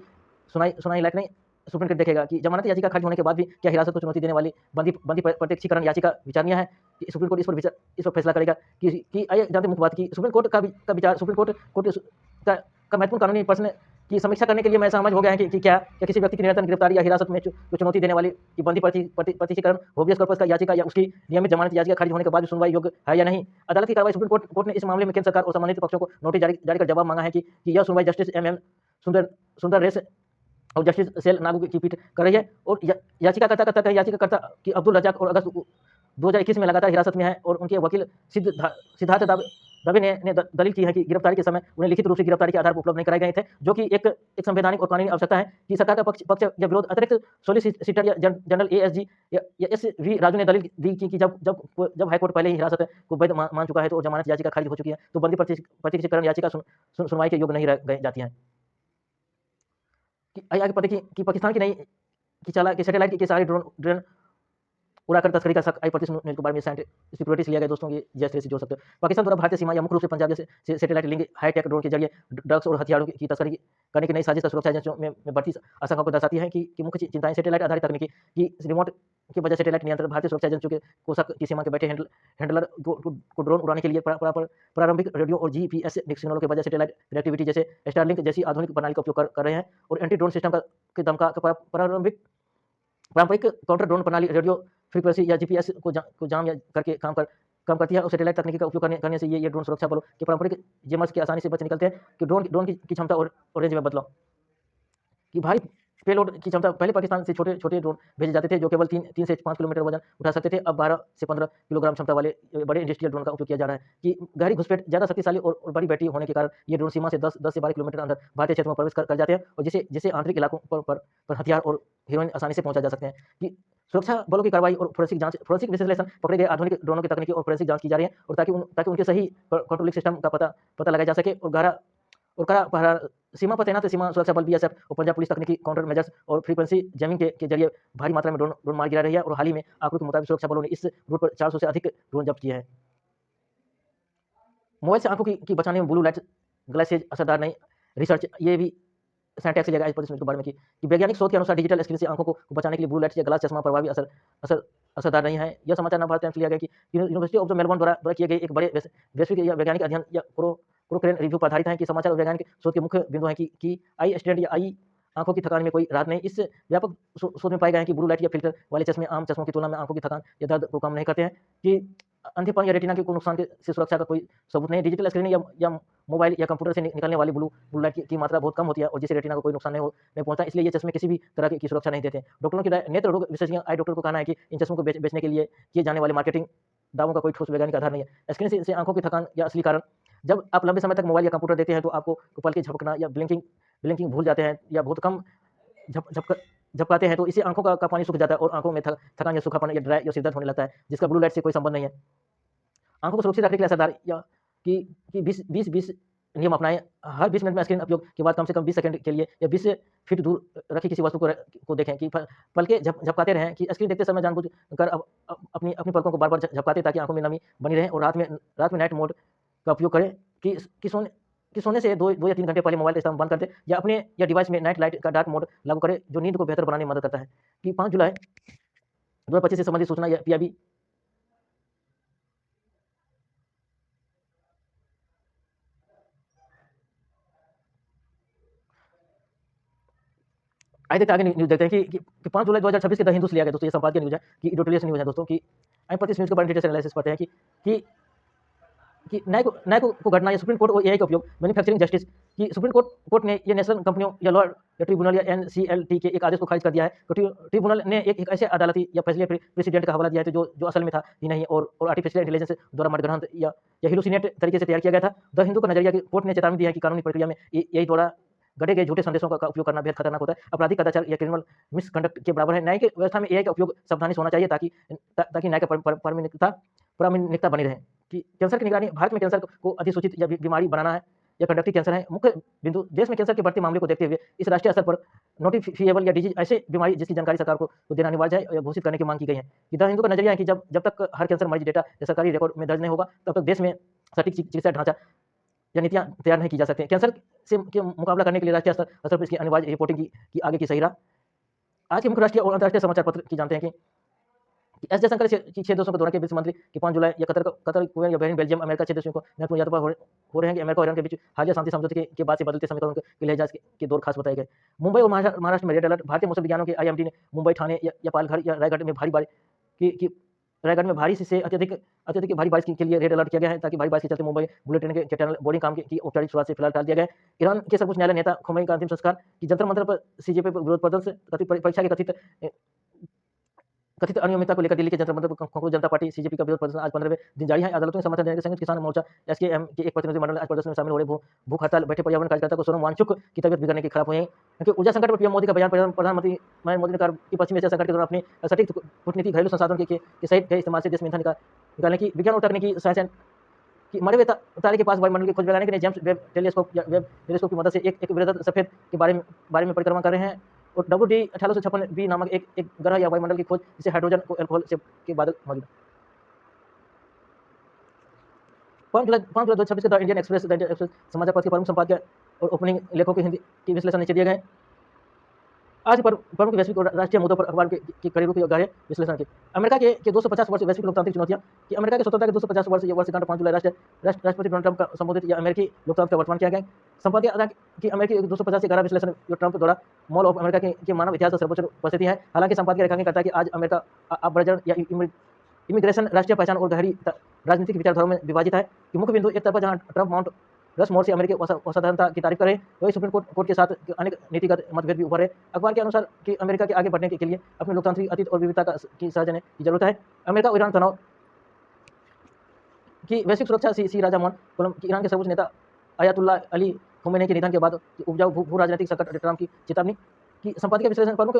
सुनाई लायक नहीं, सुप्रीम कोर्ट देखेगा कि जमानत याचिका खारिज होने के बाद भी क्या हिरासत को चुनौती देने वाली बंदी प्रत्यक्षीकरण याचिका विचारणीय है। कि सुप्रीम कोर्ट इस पर फैसला करेगा कि आइए जानते मुख्य बात की सुप्रीम कोर्ट का विचार। सुप्रीम कोर्ट का महत्वपूर्ण कानूनी प्रश्न की समीक्षा करने के लिए मैं समझ हो गया है कि क्या किसी व्यक्ति की निरंतर गिरफ्तारी या हिरासत में चुनौती देने वाली की बंदी प्रत्यक्षीकरण होबियस कॉर्पस का याचिका या उसकी नियमित जमानत याचिका खारिज होने के बाद भी सुनवाई योग्य है या नहीं। अदालत की कार्रवाई। सुप्रीम कोर्ट ने इस मामले में केंद्र सरकार और संबंधित पक्षों को नोटिस जारी कर जवाब मांगा है कि यह सुनवाई जस्टिस MM सुंदर रेस और जस्टिस सेल नागू की पीठ कर रही है और याचिकाकर्ता कि अब्दुल रजाक और अगस्त 2021 में लगातार हिरासत में है और उनके वकील सिद्धार्थ दवे ने दलील की है कि गिरफ्तारी के समय उन्हें लिखित रूप से गिरफ्तारी के आधार पर उपलब्ध नहीं कराए गए थे, जो कि एक संवैधानिक और कानूनी आवश्यकता है कि सरकार का पक्ष या विरोध। अतिरिक्त सोलिसिटर या जनरल ASG या SV राजू ने दलील दी कि जब हाईकोर्ट पहले ही हिरासत को वैध मान चुका है तो जमानत याचिका खारिज हो चुकी है तो बंदी प्रत्यक्षीकरण याचिका सुनवाई के योग्य नहीं रह जाती है। आगे पता कि पाकिस्तान की नई कि सैटेलाइट के सारे ड्रोन उड़ाकर तस्करी का शक। आई न्यूज़ के बारे में सिक्योरिटी लिया गया दोस्तों। ये जैसे जोड़ सकते हो। पाकिस्तान द्वारा भारतीय सीमा या मुख्य रूप से पंजाब जैसे सैटेलाइट लिंक हाईटेक ड्रोन के जरिए ड्रग्स और हथियारों की तस्करी करने की नई साजिश का सुरक्षा एजेंसियों में बढ़ती आशंका को दर्शाती है कि मुख्य चिंताएं सैटेलाइट आधारित तकनीकी की रिमोट की वजह सैटेलाइट नियंत्रण भारतीय सुरक्षा एजेंसियों के कोषक की सीमा के बैठे हैंडलर को ड्रोन उड़ाने के लिए प्रारंभिक रेडियो और GPS सिग्नलों के वजह सैटेलाइट कनेक्टिविटी जैसे स्टारलिंक जैसी आधुनिक प्रणाली का उपयोग कर रहे हैं और एंटी ड्रोन सिस्टम के दमका पारंपरिक काउंटर ड्रोन प्रणाली रेडियो फ्रीक्वेंसी या GPS को जाम करके काम कम करती है और सैटेलाइट तकनीकी का उपयोग करने से ये ड्रोन सुरक्षा बलों के पारंपरिक जेमर्स के आसानी से बच निकलते हैं कि ड्रोन की क्षमता और रेंज में बदलाव कि भारी पेलोड की क्षमता। पहले पाकिस्तान से छोटे छोटे ड्रोन भेजे जाते थे जो केवल 3 से 5 किलोमीटर वजन उठा सकते थे। अब 12 से 15 किलोग्राम क्षमता वाले बड़े इंडस्ट्रियल ड्रोन का उपयोग किया जा रहा है कि गहरी घुसपैठ, ज़्यादा शक्तिशाली और बड़ी बैटरी होने के कारण ये ड्रोन सीमा से 10 से 12 किलोमीटर अंदर भारतीय क्षेत्र में प्रवेश कर जाते हैं और जिसे आंतरिक इलाकों पर हथियार और हीरोइन आसानी से पहुंचा जा सकते हैं कि सुरक्षा बलों की कार्रवाई और फोरेंसिक विश्लेषण पकड़े गए आधुनिक ड्रोनों की तकनीकी और फोरेंसिक जांच की जा रही है और ताकि उनके सही कंट्रोलिंग सिस्टम का पता लगाया जा सके और कड़ा पहरा सीमा पर तैनात सीमा सुरक्षा बल बीएसएफ और पंजाब पुलिस तकनीकी काउंटर मेजर्स और फ्रीक्वेंसी जैमिंग के जरिए भारी मात्रा में ड्रोन मार गिरा रही है और हाल ही में आंकड़ों के मुताबिक सुरक्षा बलों ने इस रूट पर 400 से अधिक ड्रोन जब्त किए हैं। मोबाइल से आंखों की बचाने में ब्लू लाइट ग्लासेज असरदार नहीं। रिसर्च ये भी साइंटिस्ट की जगह इस के बारे में कि वैज्ञानिक शोध के अनुसार डिजिटल स्क्रीन से आंखों को बचाने के लिए ब्लू लाइट या ग्लास चश्मा प्रभावी असरदार नहीं है। यह समाचार नवभारत टाइम्स लिया गया कि यूनिवर्सिटी ऑफ द मेलबोर्न द्वारा किए गए एक बड़े वैश्विक या वैज्ञानिक अध्ययन या क्रोक्रेन रिव्यू पर आधारित है कि समाचार और वैज्ञानिक शोध के मुख्य बिंदु हैं कि आई स्टेंट या आई आंखों की थकान में कोई राहत नहीं। इस व्यापक शोध में पाए गए हैं कि ब्लू लाइट या फिल्टर वाले चश्मे आम चश्मों की तुलना में आंखों की थकान या दर्द को कम नहीं करते हैं कि अंधेपन या रेटिना के कोई नुकसान से सुरक्षा का कोई सबूत नहीं। डिजिटल स्क्रीनिंग या मोबाइल या कंप्यूटर से निकलने वाली ब्लू लाइट की मात्रा बहुत कम होती है और जिससे रेटिना को कोई नुकसान नहीं पहुंचता, इसलिए ये चश्मे किसी भी तरह की सुरक्षा नहीं देते। डॉक्टरों की नेत्र रोग विशेषज्ञ आई डॉक्टर को कहना है कि इन चश्मों को बेचने के लिए किए जाने वाले मार्केटिंग दावों का कोई ठोस वैज्ञानिक आधार नहीं है। स्क्रीन से आंखों की थकान या असली कारण, जब आप लंबे समय तक मोबाइल या कंप्यूटर देखते हैं तो आपको पल के झपकना या ब्लिंकिंग भूल जाते हैं या बहुत कम झपकाते हैं तो इससे आंखों का पानी सूख जाता है और आंखों में थकान या सूखापन या ड्राई या सिरदर्द होने लगता है जिसका ब्लू लाइट से कोई संबंध नहीं है। आंखों को सुरक्षित रखने के लिए असरदार या कि 20 नियम अपनाएं। हर 20 मिनट में स्क्रीन उपयोग के बाद कम से कम 20 सेकंड के लिए या 20 फीट दूर रखी किसी वस्तु को देखें कि पलकें झपकाते रहें कि स्क्रीन देखते समय जानबूझकर अपनी पलकों को बार-बार झपकाते ताकि आंखों में नमी बनी रहे और रात में नाइट मोड का उपयोग करें कि सोने से 2 या 3 घंटे पहले मोबाइल का इस्तेमाल बंद कर दें या डिवाइस में नाइट लाइट का डार्क मोड लागू करें जो नींद को बेहतर बनाने में मदद करता है कि 5 जुलाई 2025 से संबंधित सूचना या पीआईबी आइए देखते आगे न्यूज़ देखते हैं कि 5 जुलाई 2026 के द हिंदू से लिया गया दोस्तों। ये संपादकीय न्यूज़ है कि एडिटोरियल न्यूज़ है दोस्तों कि आइए प्रति न्यूज़ के बारे में डिटेल से एनालिसिस करते हैं कि न्याय को घटना या सुप्रीम कोर्ट और एआई का उपयोग मैन्युफैक्चरिंग जस्टिस कि सुप्रीम कोर्ट ने ये नेशनल कंपनियों या लॉ या ट्रिब्यूनल या एनसीएलटी के एक आदेश को खारिज कर दिया है। तो ट्रिब्यूनल ने एक ऐसे अदालती या फैसले प्रेसिडेंट का हवाला दिया है जो असल में था ही नहीं और आर्टिफिशियल इंटेलिजेंस द्वारा मतग्रहण या हेलुसिनेट तरीके से तैयार किया गया था। द हिंदू का नजरिया की कोर्ट ने चेतावनी दी है कि कानूनी प्रक्रिया में एआई द्वारा गढ़े गए झूठे संदेशों का उपयोग करना बेहद खतरनाक होता है, आपराधिक कदाचार या क्रिमिनल मिसकंडक्ट के बराबर है। न्याय की व्यवस्था में एआई का उपयोग सावधानी से होना चाहिए ताकि न्याय का प्रामाणिकता बनी रहे कि कैंसर की निगरानी। भारत में कैंसर को अधिसूचित या बीमारी बनाना है या कंडक्टिव कैंसर है मुख्य बिंदु। देश में कैंसर के बढ़ते मामले को देखते हुए इस राष्ट्रीय स्तर पर नोटिफिएबल या डिजीज ऐसे बीमारी जिसकी जानकारी सरकार को देना अनिवार्य है या घोषित करने की मांग की गई है। द हिंदू का नजरिया है कि जब तक हर कैंसर मरीज डेटा या सरकारी रिकॉर्ड में दर्ज नहीं होगा तब तक देश में सटीक चिकित्सा ढांचा या नीतियां तैयार नहीं की जा सकती। कैंसर के मुकाबला करने के लिए राष्ट्रीय स्तर पर इसकी अनिवार्य रिपोर्टिंग की आगे की सही राह। आज के मुख्य राष्ट्रीय और अंतर्राष्ट्रीय समाचार पत्र की जानते हैं कि एस जयशंकर की 6 देशों के दौरे के विदेश मंत्री कि 5 जुलाई या कतर कुवैत या बहरीन बेल्जियम अमेरिका 6 देशों को महत्वपूर्ण यात्रा पर हो रहे हैं कि अमेरिका और ईरान के बीच हालिया शांति समझौते के बाद से बदलते समीकरणों के लिहाज के दौर खास बताए गए। मुंबई और महाराष्ट्र में रेड अलर्ट। भारतीय मौसम विज्ञानों के आईएमडी ने मुंबई, ठाणे या पालघर या रायगढ़ में भारी से अत्यधिक भारी बारिश के लिए रेड अलर्ट किया गया है ताकि भारी बारिश के चलते मुंबई बुलेट ट्रेन के टनल बोर्डिंग काम की औपचारिक शुरुआत से फिलहाल टाल दिया गया है। ईरान के सर्वोच्च न्यायालय नेता खोमेनी का अंतिम संस्कार की जंतर मंतर पर सीजेपी पर विरोध प्रदर्शन कथित परीक्षा के कथित अनियमितता को लेकर दिल्ली के जंतर मंतर पर कांग्रेस जनता पार्टी सीजेपी का विरोध प्रदर्शन आज 15वें दिन जारी है। अदालतों में समर्थन देने के संयुक्त किसान मोर्चा एसकेएम के एक प्रतिनिधि मंडल आज प्रदर्शन में शामिल हो रहे भूख हड़ताल बैठे पर्यावरण कार्यकर्ता को सोनम वांगचुक की तबियत बिगड़ने के खिलाफ हुए हैं क्योंकि ऊर्जा संकट पर पीएम मोदी का बयान। प्रधानमंत्री नरेंद्र मोदी ने कहा कि पश्चिमी एशिया संकट के दौरान अपनी सटीक कूटनीति घरेलू संसाधन के सही इस्तेमाल से देश में ईंधन निकालने की विज्ञान और तकनीकी साइंस कि मरे हुए तारे के पास वायुमंडल की खोज वैज्ञानिक ने जेम्स वेब टेलीस्कोप की मदद से एक वृहद सफेद के बारे में परिक्रमा कर रहे हैं और WD 1856 बी नामक एक ग्रह या वायुमंडल की खोज जिसे हाइड्रोजन को अल्कोहल से के बादल मौजूद। 5 जुलाई 2026 के द इंडियन एक्सप्रेस समाचार पत्र के प्रमुख संपादकीय और ओपनिंग लेखों के हिंदी की विश्लेषण नीचे दिए गए। आज पर प्रमुख वैश्विक और राष्ट्रीय मुद्दों पर अखबार की करीबों की गहरे विश्लेषण की। अमेरिका के 250 वर्ष वैश्विक लोकतांत्रिक चुनौतियां कि अमेरिका की स्वतंत्रता के 250 वर्ष ये वर्षगांठ 5 जुलाई राष्ट्रपति डोनाल्ड ट्रंप का संबोधित या अमेरिकी लोकतंत्र का वर्तमान किया गया। संपादकीय अदा कि अमेरिकी 250 से गहरा विश्लेषण जो ट्रंप द्वारा मॉल ऑफ अमेरिका के मानव इतिहास का सर्वोच्च उपस्थिति है। हालांकि संपादकीय रेखांकन करता है कि आज अमेरिका अपराजन या इमिग्रेशन, राष्ट्रीय पहचान और गहरी राजनीतिक विचारधाराओं में विभाजित है कि मुख्य बिंदु एक तरफ जहां ट्रंप माउंट रशमोर से अमेरिकी असाधारणता की तारीफ करे, वही सुप्रीम कोर्ट के साथ अनेक नीतिगत मतभेद भी उभरे। अखबार के अनुसार कि अमेरिका के आगे बढ़ने के लिए अपने लोकतांत्रिक अतीत और विविधता की सहजने की जरूरत है। अमेरिका और ईरान तनाव की वैश्विक सुरक्षा सी राजा मोहन की ईरान के सर्वोच्च नेता अयातुल्लाह अली खुमैनी के निधन के बाद उपजाऊ भू राजनीतिक संकट ट्रंप की चेतावनी की संपादकीय विश्लेषण प्रमुख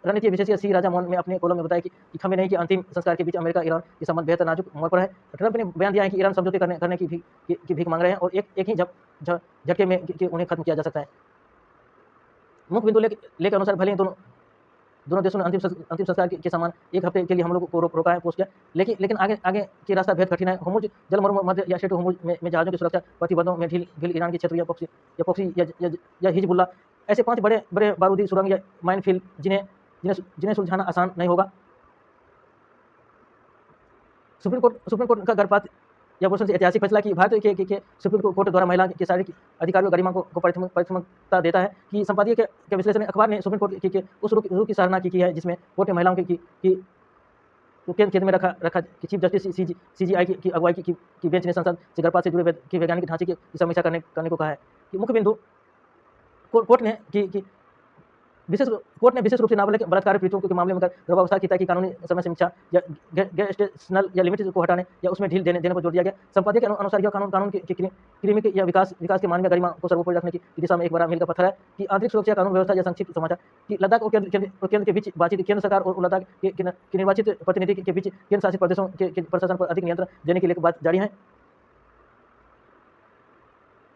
रणनीतिक विशेषज्ञ सी राजा मोहन ने अपने कॉलम में बताया कि खमेनेई के अंतिम संस्कार के बीच अमेरिका ईरान के संबंध बेहद नाजुक मोड़ पर है। ट्रंप ने बयान दिया है कि ईरान समझौते करने की भीख मांग रहे हैं और एक ही झटके में उन्हें खत्म किया जा सकता है। मुख्य बिंदु लेकर अनुसार भले ही दोनों देशों ने अंतिम संस्कार के समान एक हफ्ते के लिए हम लोग को रोका है, पोस्ट किया, लेकिन आगे की रास्ता बेहद कठिन है। होर्मुज जलमार्ग मध्य या स्ट्रेट होर्मुज में जहाज़ों की सुरक्षा प्रतिबंधों में ढील ईरान के क्षेत्र या पॉक्सी या हिजबुल्लाह ऐसे 5 बड़े बारूदी सुरंग या माइनफील्ड जिन्हें सुलझाना आसान नहीं होगा। सुप्रीम कोर्ट का गर्भपात या वर्षों से ऐतिहासिक फैसला कि भारत के सुप्रीम कोर्ट द्वारा महिला के शारीरिक अधिकारों और गरिमा को प्राथमिकता देता है कि संपादकीय के विश्लेषण में अखबार ने सुप्रीम कोर्ट के उस रूप की सराहना की है जिसमें कोर्ट ने महिलाओं की केंद्र में रखा कि चीफ जस्टिस सीजीआई की अगुवाई की बेंच ने संसद से गर्भपात से जुड़े वैज्ञानिक ढांचे की समीक्षा करने को कहा है। कि मुख्य बिंदु कोर्ट ने विशेष रूप से नाबालिग बलात्कार पीड़ितों के मामले में गर्भावस्था की तय की कानूनी समय समीक्षा या गेस्टेशनल या लिमिट को हटाने या उसमें ढील देने पर जोर दिया गया। संपादकीय के अनुसार यह कानून की क्रीमी या विकास के मानवीय गरिमा को सर्वोपरि रखने की दिशा में एक बड़ा मील का पत्थर है। कि आंतरिक सुरक्षा कानून व्यवस्था या संक्षिप्त समाचार कि लद्दाख और केंद्र के बीच बातचीत, केंद्र सरकार और लद्दाख के निर्वाचित प्रतिनिधि के बीच केंद्र शासित प्रदेशों के प्रशासन पर अधिक नियंत्रण देने के लिए बात जारी है।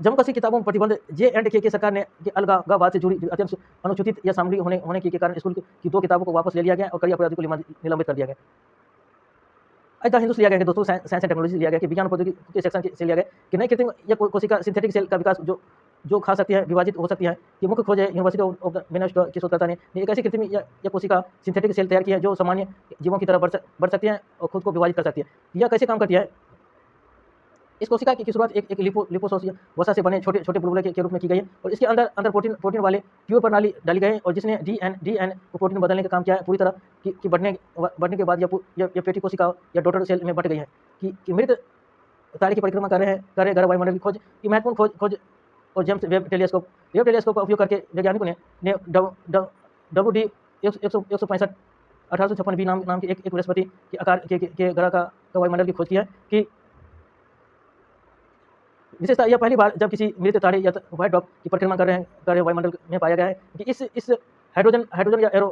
जम्मू कश्मीर किताबों में प्रतिबंध J&K सरकार ने अलगाववाद से जुड़ी अत्यंत अनुचित या सामग्री होने के कारण स्कूल की 2 किताबों को वापस ले लिया गया और कई अपराधियों को निलंबित कर दिया गया। द हिंदू से लिया गया दोस्तों, साइंस एंड टेक्नोलॉजी लिया गया कि विज्ञान प्रौद्योगिकी के सेक्शन से लिया गया कि नई कृत्रिम या कोशिका सिंथेटिक सेल का विकास जो खा सकती है, विभाजित हो सकती है। कि मुख्य खोज है यूनिवर्सिटी ऑफ द मिनेसोटा के शोधकर्ता ने एक ऐसी कृत्रिम या कोशिका सिंथेटिक सेल तैयार की है जो सामान्य जीवों की तरह बढ़ सकती है और खुद को विभाजित कर सकती है। यह कैसे काम करती है? इस कोशिका की शुरुआत एक लिपोसोम वसा से बने छोटे बुलबुले के रूप में की गई है और इसके अंदर प्रोटीन वाले ट्यूब प्रणाली डाली गई है और जिसने डीएन को प्रोटीन बदलने का काम किया है। पूरी तरह की बढ़ने के बाद यह पेटी कोशिका या डॉटर सेल में बट गई है। कि मृत तारे की परिक्रमा कर रहे ग्रह वायुमंडल की खोज की महत्वपूर्ण खोज और जेम्स वेब टेलीस्कोप का उपयोग करके वैज्ञानिकों ने WD 165 1856 B नाम के एक बृहस्पति के आकार के ग्रह का वायुमंडल की खोज की है। कि विशेषता यह पहली बार जब किसी मृत तारे या व्हाइट डॉग की परिक्रमा कर रहे वायुमंडल में पाया गया है कि इस हाइड्रोजन या एरो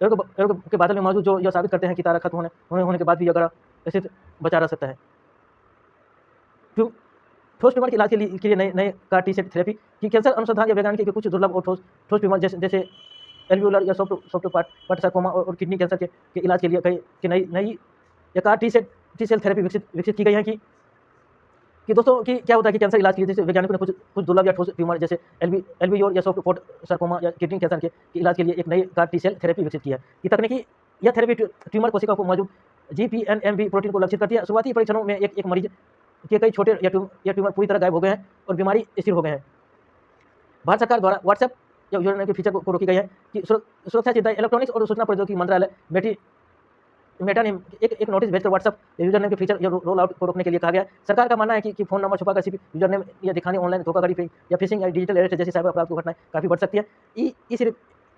के बादल में मौजूद जो यह साबित करते हैं कि तारा खत्म होने के बाद भी अगर स्थित बचा रह सकता है। ठोस ट्यूमर के इलाज के लिए नए कार टी सेल थेरेपी की कैंसर अनुसंधान या वैज्ञानिक के कुछ दुर्लभ और ठोस ट्यूमर जैसे एल्वियोलर या सॉफ्ट पार्ट सार्कोमा और किडनी कैंसर के इलाज के लिए नई या कार टी सेल थेरेपी विकसित की गई है। कि दोस्तों कि क्या होता है कि कैंसर इलाज के लिए जैसे वैज्ञानिकों ने कुछ दुर्लभ या ठोस ट्यूमर जैसे एल्वियोर या सॉफ्ट सार्कोमा या किडनी कैंसर के इलाज के लिए एक नई कार टी सेल थेरेपी विकसित की है। कि तकनीकी यह थेरेपी ट्यूमर कोशिका को मौजूद GPNMB प्रोटीन को लक्षित करती है। शुरुआती परीक्षणों में एक मरीज के कई छोटे या ट्यूमर पूरी तरह गायब हो गए हैं और बीमारी स्थिर हो गए हैं। भारत सरकार द्वारा व्हाट्सएप या यूजरनेम के फीचर को रोकी गई है। कि सुरक्षा चिंता इलेक्ट्रॉनिक्स और सूचना प्रौद्योगिकी मंत्रालय मेटा ने एक नोटिस भेजकर व्हाट्सएप यूजरनेम के फीचर या रोल आउट को रोकने के लिए कहा गया। सरकार का मानना है कि फोन नंबर छुपाकर सिर्फ यूजरनेम या दिखाने ऑनलाइन धोखाधड़ी या फिशिंग या डिजिटल अरेस्ट जैसी साइबर अपराध की घटनाएं काफी बढ़ सकती है। ई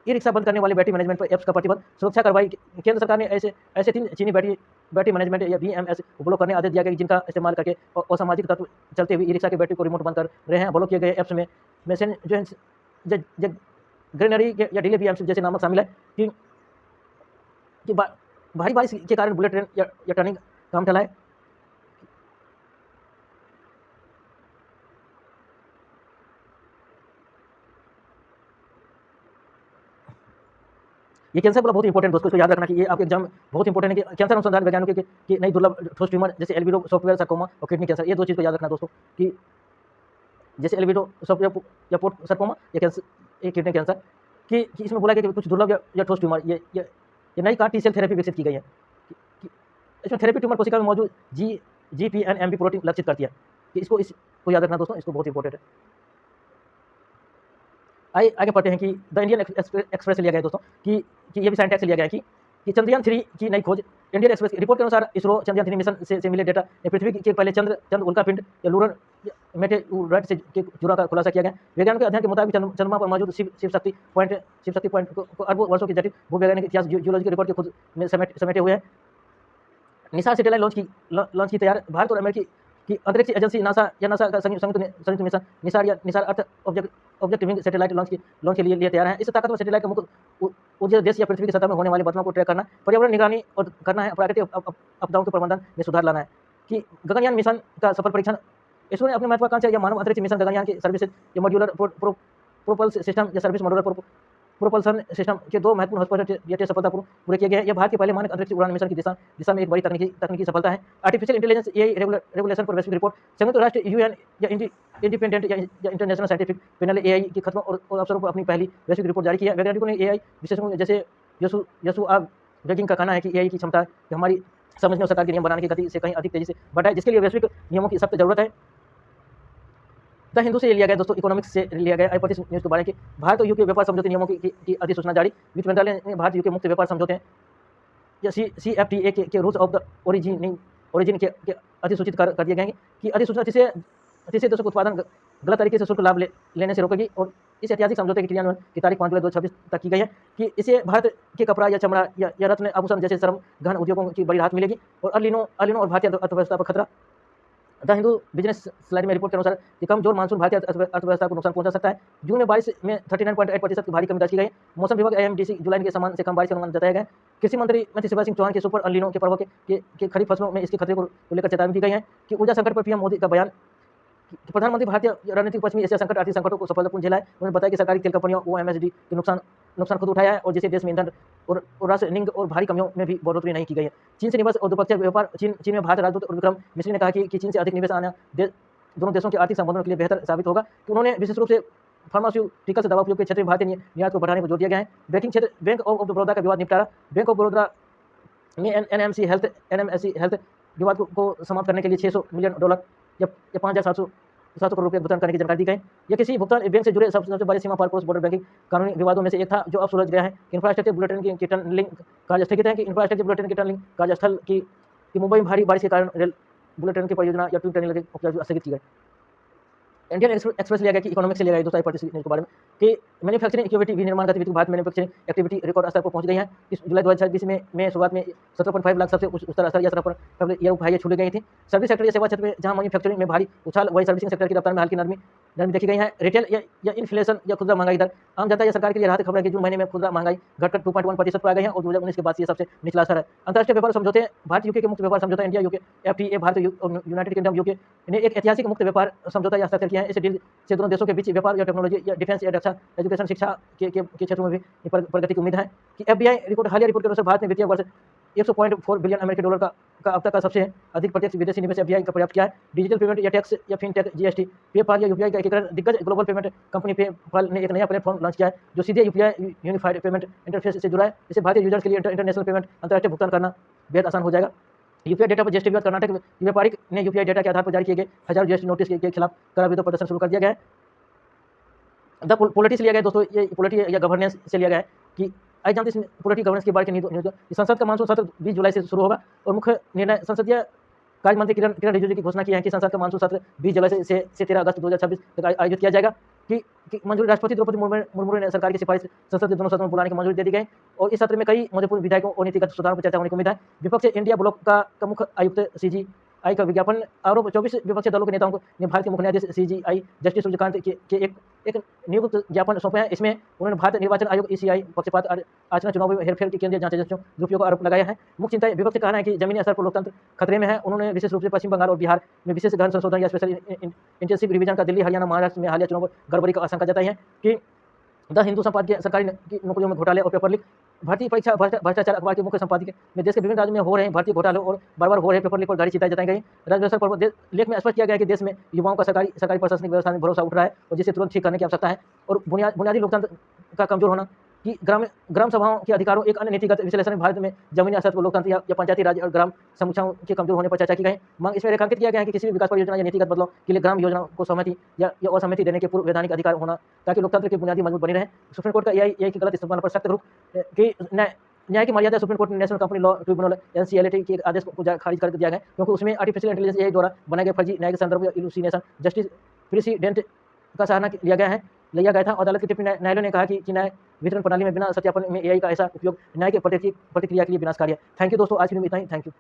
रिक्शा बंद करने वाले बैटरी मैनेजमेंट पर ऐप्स का प्रतिबंध, सुरक्षा कार्रवाई। केंद्र सरकार ने ऐसे 3 चीनी बैटरी मैनेजमेंट या BMS ब्लॉक करने आदेश दिया गया जिनका इस्तेमाल करके असामाजिक तत्व चलते हुए ई रिक्शा के बैटरी को रिमोट बंद कर रहे हैं। ब्लॉक किए गए ऐप्स में ग्रेनरी या डिले BMS जैसे नामक शामिल है। कि भारी बारिश के कारण बुलेट ट्रेन या टर्निंग काम चला है। ये कैंसर वाला बहुत इंपॉर्टेंट दोस्तों, इसको याद रखना कि ये आपके एग्जाम में बहुत इंपॉर्टेंट है। कि कैंसर अनुसंधान वैज्ञानिकों की नई दुर्लभ ठोस ट्यूमर जैसे एल्विडो सॉफ्टवेयर सार्कोमा और किडनी कैंसर, ये 2 चीज़ को याद रखना दोस्तों। कि जैसे एल्विडो सॉफ्टवेयर या पोर्ट सार्कोमा या किडनी कैंसर कि इसमें बोला गया कि कुछ दुर्लभ या ठोस ट्यूमर ये नई कार टी सेल थेरेपी विकसित की गई है। इसमें थेरेपी ट्यूमर कोशिका में मौजूद GPNMB प्रोटीन लक्षित करती है। कि इसको याद रखना दोस्तों, इसको बहुत इंपॉर्टेंट है। आगे पढ़ते हैं कि द इंडियन एक्सप्रेस लिया गया है दोस्तों। कि ये भी साइंटेक्स से लिया गया है कि चंद्रयान 3 की नई खोज इंडियन एक्सप्रेस की रिपोर्ट के अनुसार इसरो चंद्रयान 3 मिशन से मिले डेटा ने पृथ्वी के पहले चंद्र उल्कापिंड या लूनर मेटेओराइट से के जुड़ा का खुलासा किया गया। वैज्ञानिकों के अध्ययन के मुताबिक चंद्रमा पर मौजूद शिव शक्ति पॉइंट को अरबों वर्षों की जटिल भूवैज्ञानिक इतिहास जियोलॉजिकल रिपोर्ट के खुद में समेटे हुए हैं। निसार सैटेलाइट लॉन्च की तैयार भारत और अमेरिकी की अंतरिक्ष एजेंसी नासा का संयुक्त मिशन निसार अर्थ ऑब्जेक्ट विंग सैटेलाइट लॉन्च के लिए तैयार है। इस ताकतवर सैटेलाइट का मुख्य उद्देश्य देश या पृथ्वी की सतह में होने वाले बदलाव को ट्रैक करना, पर्यावरण निगरानी और करना है, प्राकृतिक आपदाओं के प्रबंधन में सुधार लाना है। कि गगनयान मिशन का सफल परीक्षण, इसरो ने अपनी महत्वाकांक्षा या मानव अंतरिक्ष मिशन गगनयान की सर्विसेज या मॉड्यूलर प्रोपल्स सिस्टम या सर्विस मॉड्यूलर प्रोपल्सन सिस्टम के 2 महत्वपूर्ण हॉस्पिटल सफलतापूर्वक पूरे किए गए हैं। यह भारत के पहले मानक अंतरिक्ष उड़ान मिशन की दिशा में एक बड़ी तकनीकी सफलता है। आर्टिफिशियल इंटेलिजेंस एआई रेगुलेशन पर वैश्विक रिपोर्ट, संयुक्त राष्ट्र यूएन या इंडिपेंडेंट या इंटरनेशनल साइंटिफिक पैनल एआई के खतरों और अवसरों पर अपनी पहली वैश्विक रिपोर्ट जारी की है। वैज्ञानिकों ने एआई विशेषज्ञों जैसे यसुआ वेगिंग का कहना है कि एआई की क्षमता कि हमारी समझने और सरकार के नियम बनाने की गति से कहीं अधिक तेजी से बढ़ाए, जिसके लिए वैश्विक नियमों की सख्त जरूरत है। द हिंदू से लिया गया दोस्तों, इकोनॉमिक्स से लिया गया आईपीटी न्यूज़ के बारे में कि भारत और यूके व्यापार समझौते नियमों की अधिसूचना जारी। वित्त मंत्रालय ने भारत यूके मुक्त व्यापार समझौते या CFTA के रूल्स ऑफ द ओरिजिन के अधिसूचित कर दिए गए कि अधिसूचना तीसरे देशों को उत्पादन गलत तरीके से शुल्क लाभ लेने से रोकेगी। और इस ऐतिहासिक समझौते की क्रियान्वयन की तारीख 5 जुलाई 2026 तक की गई है कि इसे भारत के कपड़ा या चमड़ा या रत्न आभूषण जैसे श्रम गहन उद्योगों की बड़ी राहत मिलेगी और अलिनो और भारतीय अर्थव्यवस्था पर खतरा। द हिंदू बिजनेस स्लाइड में रिपोर्ट के अनुसार कि कमजोर मानसून भारतीय अर्थव्यवस्था को नुकसान पहुंचा सकता है। जून में बारिश में 39.8% की भारी कमी दर्ज की गई। मौसम विभाग AMDC जुलाई के समान से कम बारिश का अनुमान जताया गया। कृषि मंत्री शिवराज सिंह चौहान के सुपर अलिनो के प्रभाव के खरीफ फसलों में इसके खतरे को लेकर चेतावनी दी गई है। कि ऊर्जा संकट पर PM मोदी का बयान, प्रधानमंत्री भारतीय रणनीतिक पश्चिमी एशिया संकट आर्थिक संकटों को सफलतापूर्ण झेला है। उन्होंने बताया कि सरकारी तेल कंपनियों OMSD के नुकसान खुद उठाया है और जिससे देश में ईंधन और रासायनिक और भारी कमियों में भी बढ़ोतरी नहीं की गई है। चीन से निवेश और द्विपक्षीय व्यापार, चीन में भारत राजदूत और विक्रम मिश्री ने कहा कि चीन से अधिक निवेश आना दोनों देशों के आर्थिक संबंधों के लिए बेहतर साबित होगा। कि उन्होंने विशेष रूप से फार्मास्यूटिकल्स दवा उपयोग के क्षेत्र में भारतीय निर्यात को बढ़ाने पर जोर दिया गया है। बैंकिंग क्षेत्र, बैंक ऑफ बड़ौदा का विवाद निपटारा, बैंक ऑफ बड़ौदा में NMSC हेल्थ विवाद को समाप्त करने के लिए $600 मिलियन या 5,700 करोड़ रुपये भुगतान करने की जानकारी दी गई। यह किसी भुगतान बैंक से जुड़े सबसे बड़े सीमा पार क्रॉस बॉर्डर बैंकिंग कानूनी विवादों में से एक था जो अब सुलझ गया है। इंफ्रास्ट्रक्चर बुलेटिन की टनलिंग कार्य स्थगित है। कि इंफ्रास्ट्रक्चर बुलेटिन की टनलिंग कार्यस्थल की मुंबई में भारी बारिश के कारण रेल बुलेटिन की परियोजना या ट्यूब टनल के उपयोग स्थगित की गई। इंडियन एक्सप्रेस लिया गया कि इकोनॉमिक्स से लिया गया दोस्तों आईपीटी न्यूज़ के बारे में कि मैन्युफैक्चरिंग एक्टिविटी विनिर्माण गतिविधि भारत मैन्युफैक्चरिंग एक्टिविटी रिकॉर्ड स्तर पर पहुंच गई है। इस जुलाई 2026 में शुरुआत में 17.5 लाख सबसे उच्च स्तर या स्तर पर ईयर उठाई छूटी गई थी। सर्विस सेक्टर या सेवा क्षेत्र में जहां मैन्युफैक्चरिंग में भारी उछाल, वही सर्विसिंग सेक्टर की रफ्तार में हल्की नरमी देखी गई है। रिटेल या इन्फ्लेशन या खुदरा महंगाई दर, आम जनता या सरकार के लिए राहत खबर है कि जून महीने में खुदरा महंगाई घटकर 2.1% पर आ गई है और 2019 के बाद ये सबसे निचला स्तर है। अंतर्राष्ट्रीय व्यापार समझौते, भारत यूके के मुक्त व्यापार समझौता इंडिया यूके FTA, भारत और यूनाइटेड किंगडम यूके ने एक ऐतिहासिक मुक्त व्यापार समझौता या हस्ताक्षर किया है। इस डील से दोनों देशों के बीच व्यापार या टेक्नोलॉजी या डिफेंस या रक्षा, एजुकेशन, शिक्षा के क्षेत्रों में भी प्रगति की उम्मीद है। कि FBI हालिया रिपोर्ट के अनुसार भारत ने वित्तीय वर्ष $100.4 बिलियन अमेरिकी डॉलर का अब तक का सबसे अधिक प्रत्यक्ष विदेशी निवेश FBI का प्राप्त किया है। डिजिटल पेमेंट या टैक्स या फिनटेक, GST, पेपाल या UPI का एकीकरण, दिग्गज ग्लोबल पेमेंट कंपनी पेपाल ने एक नया प्लेटफॉर्म लॉन्च किया है जो सीधे UPI यूनिफाइड पेमेंट इंटरफेस से जुड़ा है। इससे भारतीय यूजर्स के लिए इंटरनेशनल पेमेंट, अंतर्राष्ट्रीय भुगतान करना बेहद आसान हो जाएगा। UPI डेटा पर GST विवाद, कर्नाटक व्यापारिक ने UPI डेटा के आधार पर जारी किए गए हजारों GST नोटिस के खिलाफ कड़ा विरोध प्रदर्शन शुरू कर दिया गया है। द पॉलिटिक्स लिया गया दोस्तों, ये पॉलिटी या गवर्नेंस से लिया गया है कि आज जानते हैं पॉलिटी गवर्नेंस के बारे में न्यूज़। संसद का मानसून सत्र 20 जुलाई से शुरू होगा और मुख्य निर्णय संसदीय कार्य मंत्री किरण रिजिजू की घोषणा की है कि संसद का मानसून सत्र 20 जुलाई से 13 अगस्त 2026 तक आयोजित किया जाएगा। कि मंजूरी राष्ट्रपति द्रौपदी मुर्मू ने सरकार की सिफारिश संसद के दोनों सदनों में बुलाने की मंजूरी दे दी गई और इस सत्र में कई महत्वपूर्ण विधेयकों और नीतिगत सुधारों पर चर्चा होने की उम्मीद है। विपक्ष इंडिया ब्लॉक का मुख्य आयुक्त CGI का विज्ञापन आरोप, 24 विपक्षी दलों के नेताओं ने भारत के मुख्य न्यायाधीश CGI जस्टिस सूर्यकांत के एक नियुक्त ज्ञापन सौंपे हैं। इसमें उन्होंने भारत निर्वाचन आयोग ECI पक्षपात आचरण, चुनाव में हेरफेर की केंद्रीय जांच एजेंसियों दुरुपयोग का आरोप लगाया है। मुख्य चिंता विपक्ष का कहना है कि जमीनी स्तर पर लोकतंत्र खतरे में है। उन्होंने विशेष रूप से पश्चिम बंगाल और बिहार में विशेष गहन संशोधन या स्पेशल इंटेंसिव रिवीजन का दिल्ली, हरियाणा, महाराष्ट्र में हालिया चुनाव गड़बड़ी का आशंका जताई है। कि द हिंदू संपादकीय सरकारी नौकरियों में घोटाले और पेपर लीक, भारतीय परीक्षा भ्रष्टाचार अखबार के मुख्य संपादकीय में देश के विभिन्न राज्यों में हो रहे भर्ती घोटालों और बार हो रहे पेपर लीक पर गाड़ी चिंताएं जताई गई। राज्य पर लेख में स्पष्ट किया गया कि देश में युवाओं का सरकारी प्रशासनिक व्यवस्था में भरोसा उठ रहा है और जिसे तुरंत ठीक करने की आवश्यकता है। और बुनियादी लोकतंत्र का कमजोर होना, कि ग्राम सभाओं के अधिकारों, एक अन्य नीतिगत विश्लेषण में भारत में जमीनी स्तर पर लोकतंत्र या पंचायती राज और ग्राम समुदायों के कमजोर होने पर चर्चा की गई। मांग इसमें रेखांकित किया गया है कि किसी भी विकास परियोजना या नीतिगत बदलाव के लिए ग्राम योजना को सहमति या असहमति देने के पूर्व वैधानिक अधिकार होना ताकि लोकतंत्र की बुनियादी मजबूत बनी रहे। सुप्रीम कोर्ट का AI की गलत इस्तेमाल पर सख्त रुख कि न्याय की मर्यादा supreme court national company law tribunal NCLT के आदेश को खारिज कर दिया गया, क्योंकि उसमें आर्टिफिशियल इंटेलिजेंस एआई द्वारा बनाए गए फर्जी न्याय के संदर्भ में इलूसिनेशन जस्टिस प्रेसिडेंट का सराहना लिया गया था। अदालत की टिप्पणी न्यायालय ने कहा कि न्याय वितरण प्रणाली में बिना सत्यापन में एआई का ऐसा उपयोग न्याय के प्रतिक्रिया के लिए विनाशकारी है। थैंक यू दोस्तों, आज की वीडियो में इतना ही। Thank you.